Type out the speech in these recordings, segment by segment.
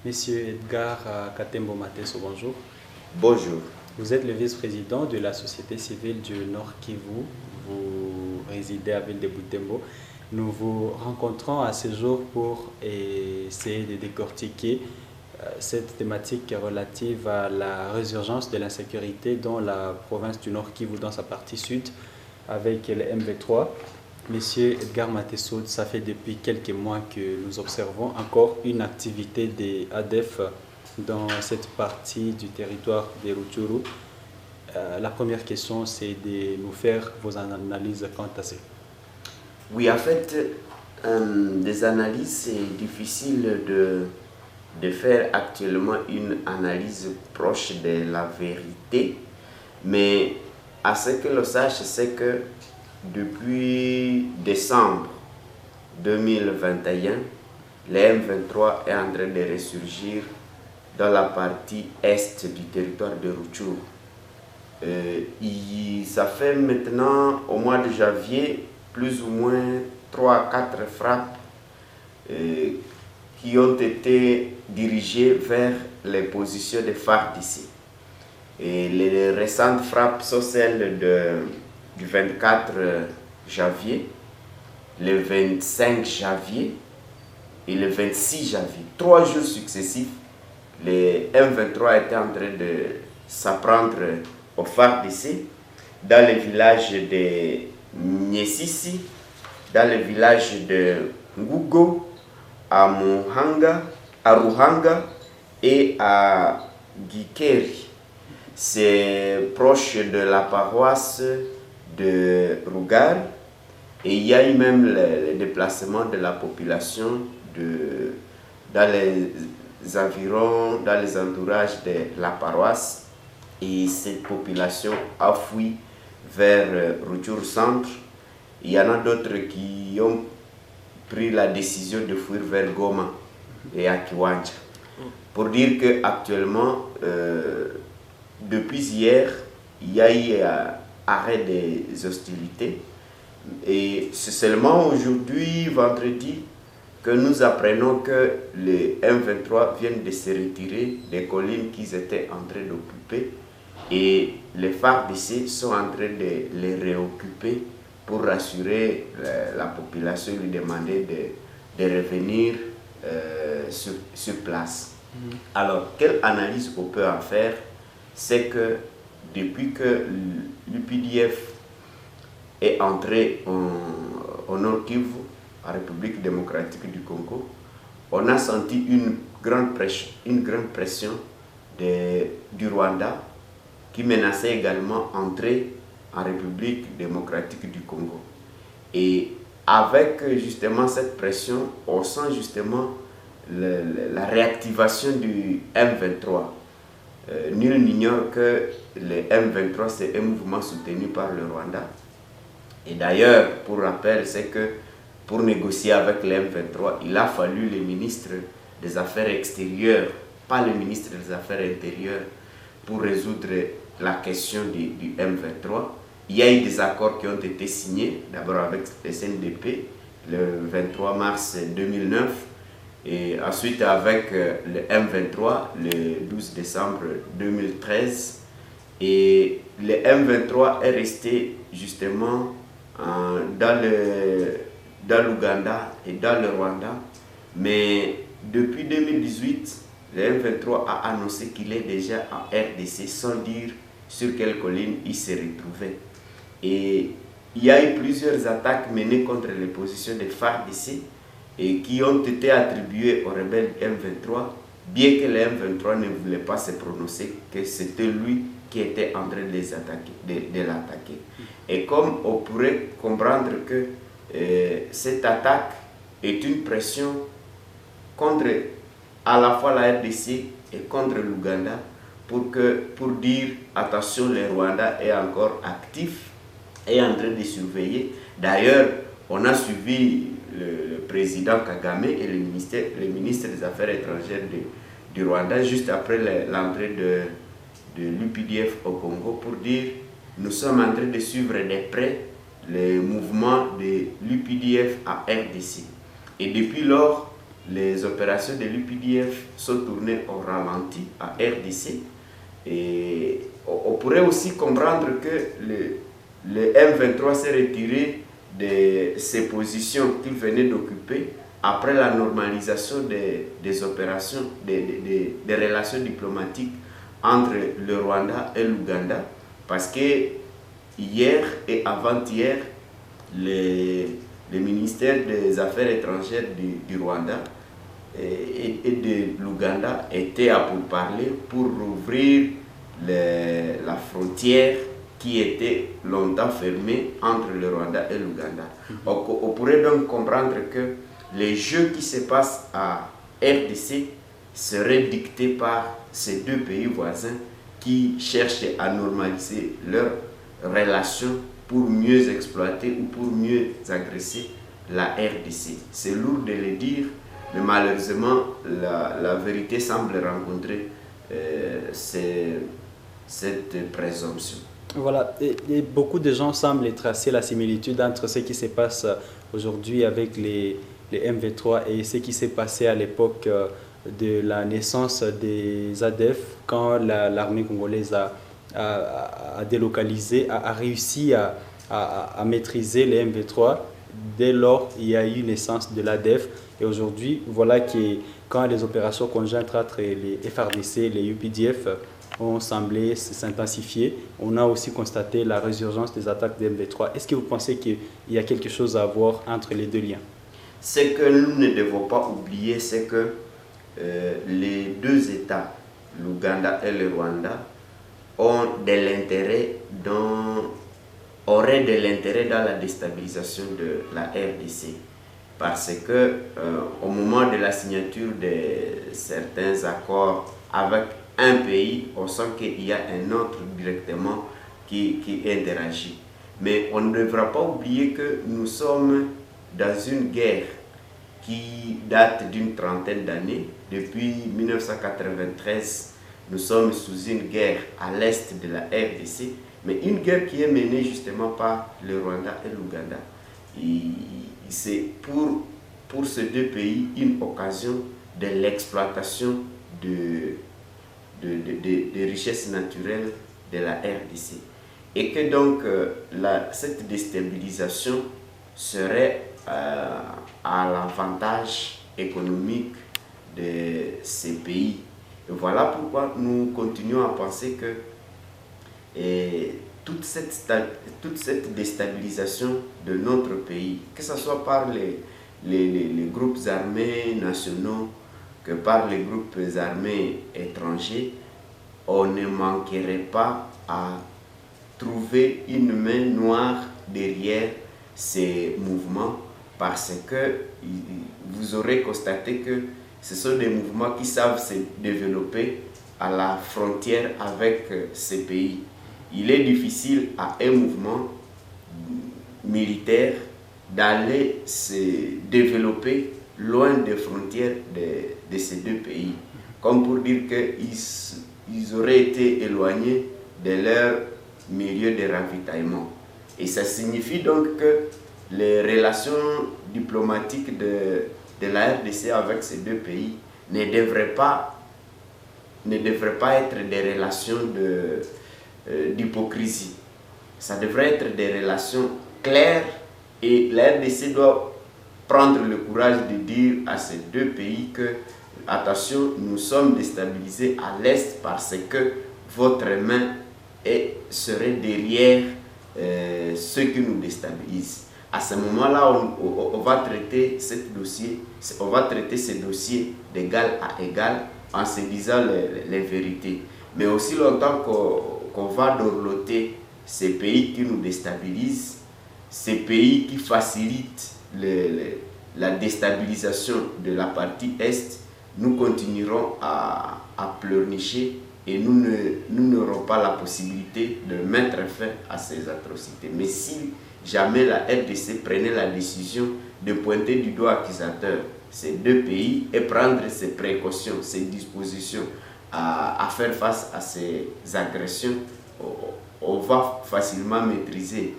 Monsieur Edgar Katembo Mateso, bonjour. Bonjour. Vous êtes le vice-président de la société civile du Nord Kivu. Vous résidez à Ville de Butembo. Nous vous rencontrons à ce jour pour essayer de décortiquer cette thématique relative à la résurgence de l'insécurité dans la province du Nord Kivu, dans sa partie sud, avec le MV3. Monsieur Edgar Mateso, ça fait depuis quelques mois que nous observons encore une activité des ADF dans cette partie du territoire de Rutshuru. La première question, c'est de nous faire vos analyses quant à ça. Oui, en fait, des analyses, c'est difficile de faire actuellement une analyse proche de la vérité. Mais à ce que l'on sache, c'est que depuis décembre 2021, le M23 est en train de ressurgir dans la partie est du territoire de Rutshuru. Ça fait maintenant, au mois de janvier, plus ou moins 3 à 4 frappes qui ont été dirigées vers les positions de FARDC. Et les récentes frappes sont celles du 24 janvier, le 25 janvier et le 26 janvier. 3 jours successifs, les M23 étaient en train de s'apprendre au FARDC dans le village de Nyesisi, dans le village de Ngugo, à Muhanga, à Ruhanga et à Gikeri. C'est proche de la paroisse de Rugar, et il y a eu même le déplacement de la population dans les environs, dans les entourages de la paroisse, et cette population a fui vers Rutshuru Centre. Il y en a d'autres qui ont pris la décision de fuir vers Goma et à Kiwanja. Pour dire qu'actuellement, depuis hier, il y a eu arrêt des hostilités. Et c'est seulement aujourd'hui, vendredi, que nous apprenons que les M23 viennent de se retirer des collines qu'ils étaient en train d'occuper. Et les FARDC sont en train de les réoccuper pour rassurer la population, lui demander de revenir sur place. Alors, quelle analyse on peut en faire? C'est que depuis que l'UPDF est entré au Nord Kivu, en République démocratique du Congo, on a senti une grande pression du Rwanda, qui menaçait également entrer en République démocratique du Congo. Et avec justement cette pression, on sent justement la réactivation du M23. Nul n'ignore que le M23, c'est un mouvement soutenu par le Rwanda. Et d'ailleurs, pour rappel, c'est que pour négocier avec le M23, il a fallu le ministre des Affaires extérieures, pas le ministre des Affaires intérieures, pour résoudre la question du M23. Il y a eu des accords qui ont été signés, d'abord avec le CNDP, le 23 mars 2009, et ensuite avec le M23, le 12 décembre 2013. Et le M23 est resté justement dans l'Ouganda et dans le Rwanda. Mais depuis 2018, le M23 a annoncé qu'il est déjà en RDC sans dire sur quelle colline il s'est retrouvé. Et il y a eu plusieurs attaques menées contre les positions des FARDC et qui ont été attribuées aux rebelles M23, bien que le M23 ne voulait pas se prononcer que c'était lui qui était en train de l'attaquer. Et comme on pourrait comprendre que cette attaque est une pression contre à la fois la RDC et contre l'Ouganda pour dire attention, le Rwanda est encore actif et en train de surveiller. D'ailleurs, on a suivi le président Kagame et le ministre des Affaires étrangères du Rwanda juste après l'entrée de l'UPDF au Congo pour dire nous sommes en train de suivre de près le mouvement de l'UPDF à RDC. Et depuis lors, les opérations de l'UPDF sont tournées au ralenti à RDC. Et on pourrait aussi comprendre que le M23 s'est retiré de ses positions qu'il venait d'occuper après la normalisation des opérations, des relations diplomatiques entre le Rwanda et l'Ouganda, parce que hier et avant-hier, le ministère des Affaires étrangères du Rwanda et de l'Ouganda étaient à pourparler pour rouvrir la frontière qui était longtemps fermée entre le Rwanda et l'Ouganda. On pourrait donc comprendre que les jeux qui se passent à RDC seraient dictés par ces deux pays voisins qui cherchent à normaliser leurs relations pour mieux exploiter ou pour mieux agresser la RDC. C'est lourd de le dire, mais malheureusement, la vérité semble rencontrer cette présomption. Voilà, et beaucoup de gens semblent tracer la similitude entre ce qui se passe aujourd'hui avec les MV3 et ce qui s'est passé à l'époque de la naissance des ADF, quand l'armée congolaise a délocalisé, a réussi à maîtriser les MV3. Dès lors, il y a eu naissance de l'ADF. Et aujourd'hui, voilà que quand les opérations conjointes entre les FARDC et les UPDF ont semblé s'intensifier, on a aussi constaté la résurgence des attaques des MV3. Est-ce que vous pensez qu'il y a quelque chose à voir entre les deux liens? Ce que nous ne devons pas oublier, c'est que les deux États, l'Ouganda et le Rwanda, auraient de l'intérêt dans la déstabilisation de la RDC. Parce que au moment de la signature de certains accords avec un pays, on sent qu'il y a un autre directement qui interagit. Mais on ne devra pas oublier que nous sommes dans une guerre qui date d'une trentaine d'années. Depuis 1993, nous sommes sous une guerre à l'est de la RDC, mais une guerre qui est menée justement par le Rwanda et l'Ouganda. C'est pour ces deux pays une occasion de l'exploitation des richesses naturelles de la RDC. Et que donc cette déstabilisation serait à l'avantage économique de ces pays. Et voilà pourquoi nous continuons à penser que toute cette déstabilisation de notre pays, que ce soit par les groupes armés nationaux, que par les groupes armés étrangers, on ne manquerait pas à trouver une main noire derrière ces mouvements, parce que vous aurez constaté que ce sont des mouvements qui savent se développer à la frontière avec ces pays. Il est difficile à un mouvement militaire d'aller se développer loin des frontières de ces deux pays, comme pour dire qu'ils auraient été éloignés de leur milieu de ravitaillement. Et ça signifie donc que les relations diplomatiques de la RDC avec ces deux pays ne devraient pas être des relations d'hypocrisie. Ça devrait être des relations claires, et la RDC doit prendre le courage de dire à ces deux pays que, attention, nous sommes déstabilisés à l'Est parce que votre main serait derrière ceux qui nous déstabilisent. À ce moment-là, on va traiter ces dossiers d'égal à égal en se disant les vérités. Mais aussi longtemps qu'on va dorloter ces pays qui nous déstabilisent, ces pays qui facilitent la déstabilisation de la partie Est, nous continuerons à pleurnicher et nous n'aurons pas la possibilité de mettre fin à ces atrocités. Mais si jamais la RDC prenait la décision de pointer du doigt accusateur ces deux pays et prendre ses précautions, ses dispositions à faire face à ces agressions, on va facilement maîtriser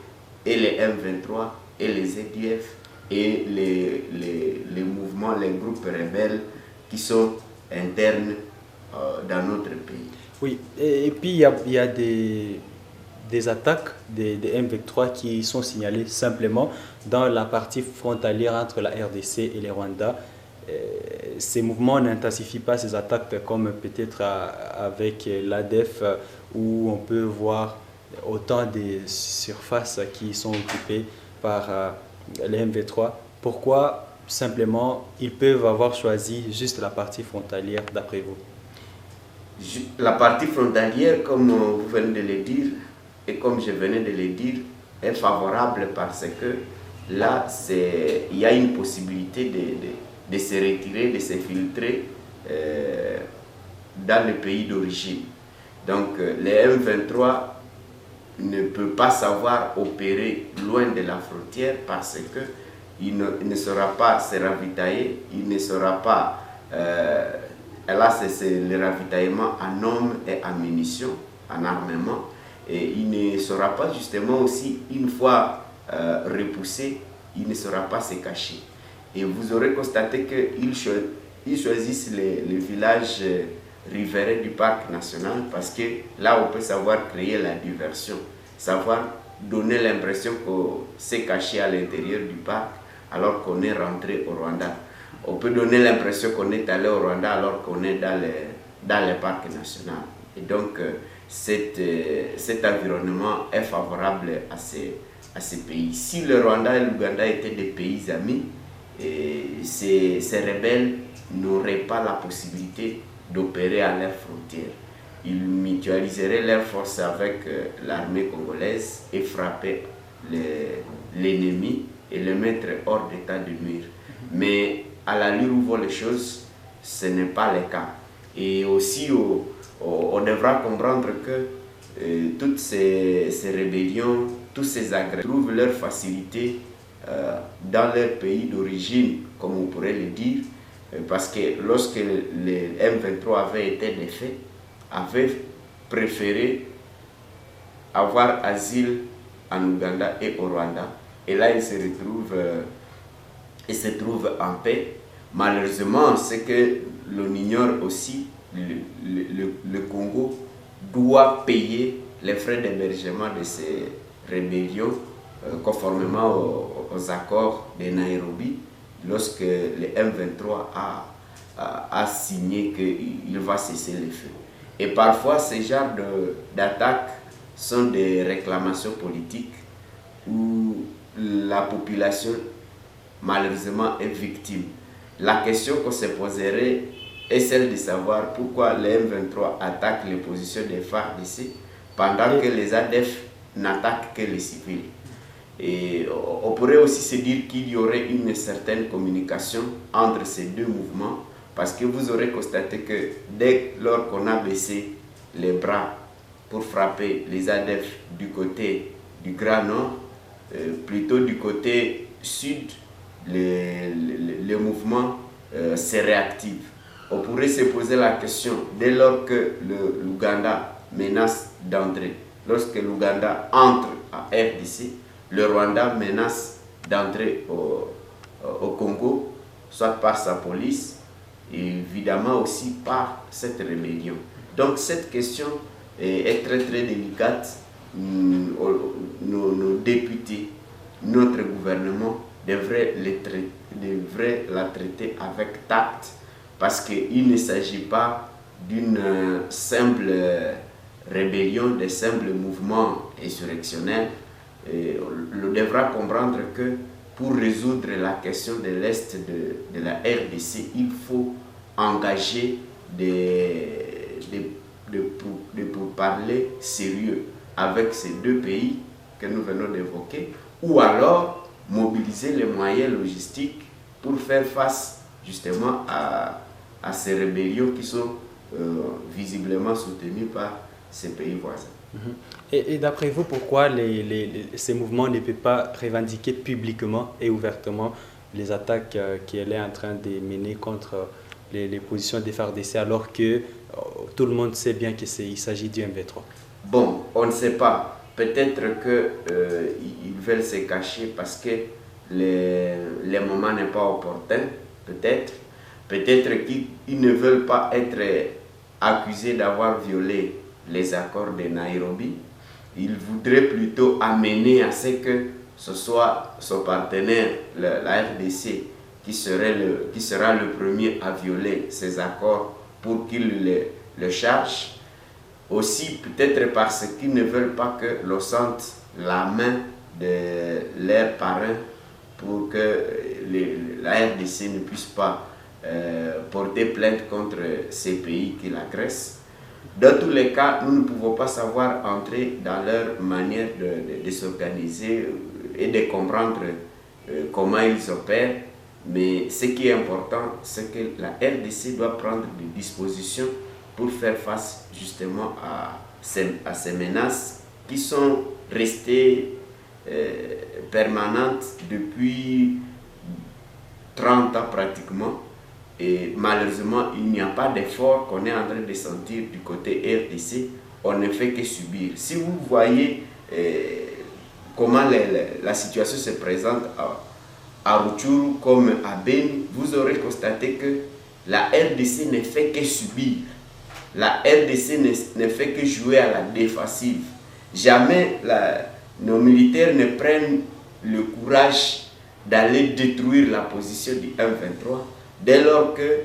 et les M23 et les EDF et les mouvements, les groupes rebelles qui sont internes dans notre pays. Oui, et puis il y a des attaques des M23 qui sont signalées simplement dans la partie frontalière entre la RDC et le Rwanda. Ces mouvements n'intensifient pas ces attaques comme peut-être avec l'ADF où on peut voir autant de surfaces qui sont occupées par les M23. Pourquoi simplement ils peuvent avoir choisi juste la partie frontalière d'après vous? La partie frontalière, comme vous venez de le dire, et comme je venais de le dire, est favorable parce que là, il y a une possibilité de se retirer, de se filtrer dans le pays d'origine. Donc les M23 ne peuvent pas savoir opérer loin de la frontière parce qu'il ne saura pas se ravitailler, il ne saura pas... là, c'est le ravitaillement en hommes et en munitions, en armement. Et il ne saura pas justement aussi, une fois repoussé, il ne saura pas se cacher. Et vous aurez constaté qu'ils choisissent les villages riverains du parc national parce que là, on peut savoir créer la diversion, savoir donner l'impression qu'on s'est caché à l'intérieur du parc alors qu'on est rentré au Rwanda. On peut donner l'impression qu'on est allé au Rwanda alors qu'on est dans le parc national. Et donc, cet environnement est favorable à ces pays. Si le Rwanda et l'Ouganda étaient des pays amis, ces rebelles n'auraient pas la possibilité d'opérer à leurs frontières. Ils mutualiseraient leurs forces avec l'armée congolaise et frapper l'ennemi et le mettre hors d'état de nuire. Mais à l'allure où vont les choses, ce n'est pas le cas. Et aussi, on devra comprendre que toutes ces rébellions, tous ces agrès trouvent leur facilité dans leur pays d'origine, comme on pourrait le dire, parce que lorsque les M23 avaient été défaits, avaient préféré avoir asile en Ouganda et au Rwanda. Et là, ils se trouvent en paix. Malheureusement, c'est que l'on ignore aussi, le Congo doit payer les frais d'hébergement de ces rébellions conformément aux accords de Nairobi, lorsque le M23 a signé qu'il va cesser les feux. Et parfois, ce genre d'attaques sont des réclamations politiques où la population, malheureusement, est victime. La question qu'on se poserait est celle de savoir pourquoi les M23 attaquent les positions des FARDC pendant que les ADF n'attaquent que les civils. Et on pourrait aussi se dire qu'il y aurait une certaine communication entre ces deux mouvements parce que vous aurez constaté que dès lors qu'on a baissé les bras pour frapper les ADF du côté du Grand Nord, plutôt du côté sud, les mouvements se réactivent. On pourrait se poser la question, dès lors que l'Ouganda menace d'entrer, lorsque l'Ouganda entre à RDC, le Rwanda menace d'entrer au Congo, soit par sa police, et évidemment aussi par cette rébellion. Donc cette question est très très délicate. Nos députés, notre gouvernement devrait la traiter avec tact parce qu'il ne s'agit pas d'une simple rébellion, de simples mouvements insurrectionnels. On devra comprendre que pour résoudre la question de l'Est de la RDC, il faut engager des pourparlers sérieux avec ces deux pays que nous venons d'évoquer, ou alors mobiliser les moyens logistiques pour faire face justement à ces rébellions qui sont visiblement soutenues par ces pays voisins. Et d'après vous, pourquoi ces mouvements ne peuvent pas revendiquer publiquement et ouvertement les attaques qu'elle est en train de mener contre les positions des FARDC alors que tout le monde sait bien qu'il s'agit du M23? Bon, on ne sait pas. Peut-être qu'ils veulent se cacher parce que le moment n'est pas opportun, peut-être. Peut-être qu'ils ne veulent pas être accusés d'avoir violé les accords de Nairobi. Ils voudraient plutôt amener à ce que ce soit son partenaire, la RDC, qui sera le premier à violer ces accords pour qu'il le charge. Aussi, peut-être parce qu'ils ne veulent pas que l'on sente la main de leurs parrains pour que la RDC ne puisse pas porter plainte contre ces pays qui l'agressent. Dans tous les cas, nous ne pouvons pas savoir entrer dans leur manière de s'organiser et de comprendre comment ils opèrent. Mais ce qui est important, c'est que la RDC doit prendre des dispositions pour faire face justement à ces menaces qui sont restées permanentes depuis 30 ans pratiquement. Et malheureusement, il n'y a pas d'effort qu'on est en train de sentir du côté RDC. On ne fait que subir. Si vous voyez comment la situation se présente à Rutshuru comme à Beni, vous aurez constaté que la RDC ne fait que subir. La RDC ne fait que jouer à la défensive. Jamais nos militaires ne prennent le courage d'aller détruire la position du M23, dès lors que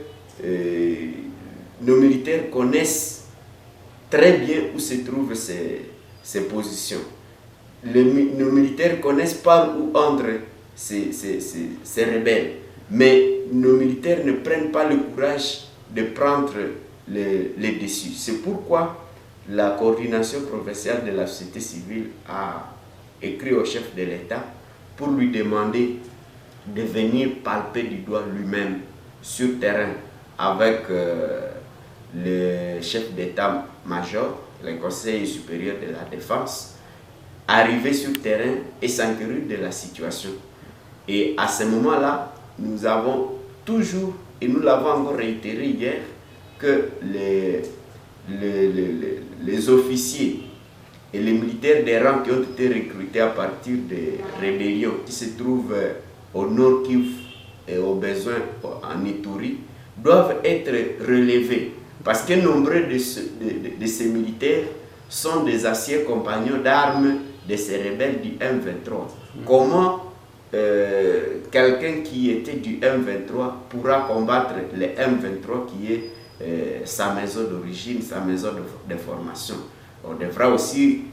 nos militaires connaissent très bien où se trouvent ces positions. Nos militaires connaissent par où entrent ces rebelles, mais nos militaires ne prennent pas le courage de prendre les dessus. C'est pourquoi la coordination provinciale de la société civile a écrit au chef de l'État pour lui demander de venir palper du doigt lui-même sur terrain avec le chef d'état-major, le Conseil supérieur de la défense, arriver sur terrain et s'enquérir de la situation. Et à ce moment-là, nous avons toujours, et nous l'avons encore réitéré hier, que les officiers et les militaires des rangs qui ont été recrutés à partir des rébellions qui se trouvent au Nord Kivu et au besoin en Ituri doivent être relevés. Parce que nombreux de ces militaires sont des anciens compagnons d'armes de ces rebelles du M23. Comment quelqu'un qui était du M23 pourra combattre le M23 qui est sa maison d'origine, sa maison de formation? On devra aussi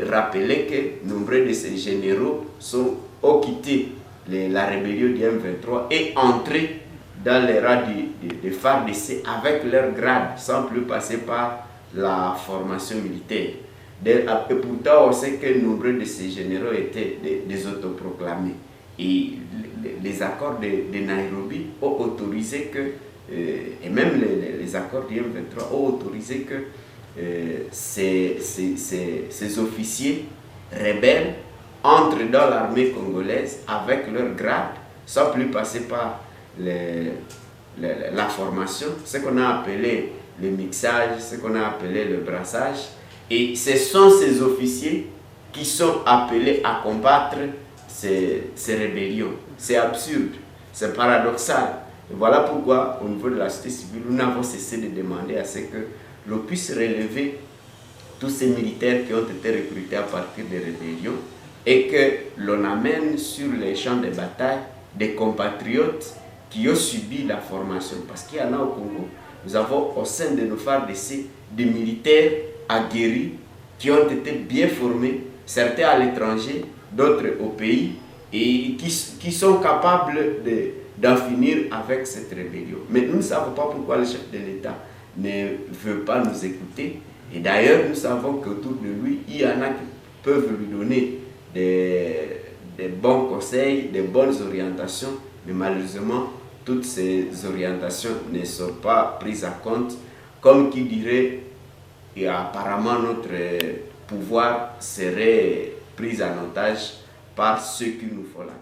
rappeler que nombreux de ces généraux ont quitté la rébellion du M23 et entré dans les rangs de FARDC avec leur grade, sans plus passer par la formation militaire. Et pourtant, on sait que nombreux de ces généraux étaient des autoproclamés. Et les accords de Nairobi ont autorisé que, et même les accords du M23 ont autorisé que ces officiers rebelles entrent dans l'armée congolaise avec leur grade, sans plus passer par la formation, ce qu'on a appelé le mixage, ce qu'on a appelé le brassage. Et ce sont ces officiers qui sont appelés à combattre ces rébellions. C'est absurde, c'est paradoxal. Et voilà pourquoi, au niveau de la société civile, nous n'avons cessé de demander à ce que l'on puisse relever tous ces militaires qui ont été recrutés à partir des rébellions et que l'on amène sur les champs de bataille des compatriotes qui ont subi la formation. Parce qu'il y en a au Congo, nous avons au sein de nos FARDC des militaires aguerris qui ont été bien formés, certains à l'étranger, d'autres au pays, et qui sont capables d'en finir avec cette rébellion. Mais nous ne savons pas pourquoi le chef de l'État ne veut pas nous écouter. Et d'ailleurs, nous savons qu'autour de lui, il y en a qui peuvent lui donner des bons conseils, des bonnes orientations, mais malheureusement, toutes ces orientations ne sont pas prises en compte. Comme qui dirait, et apparemment notre pouvoir serait pris en otage par ceux qui nous font la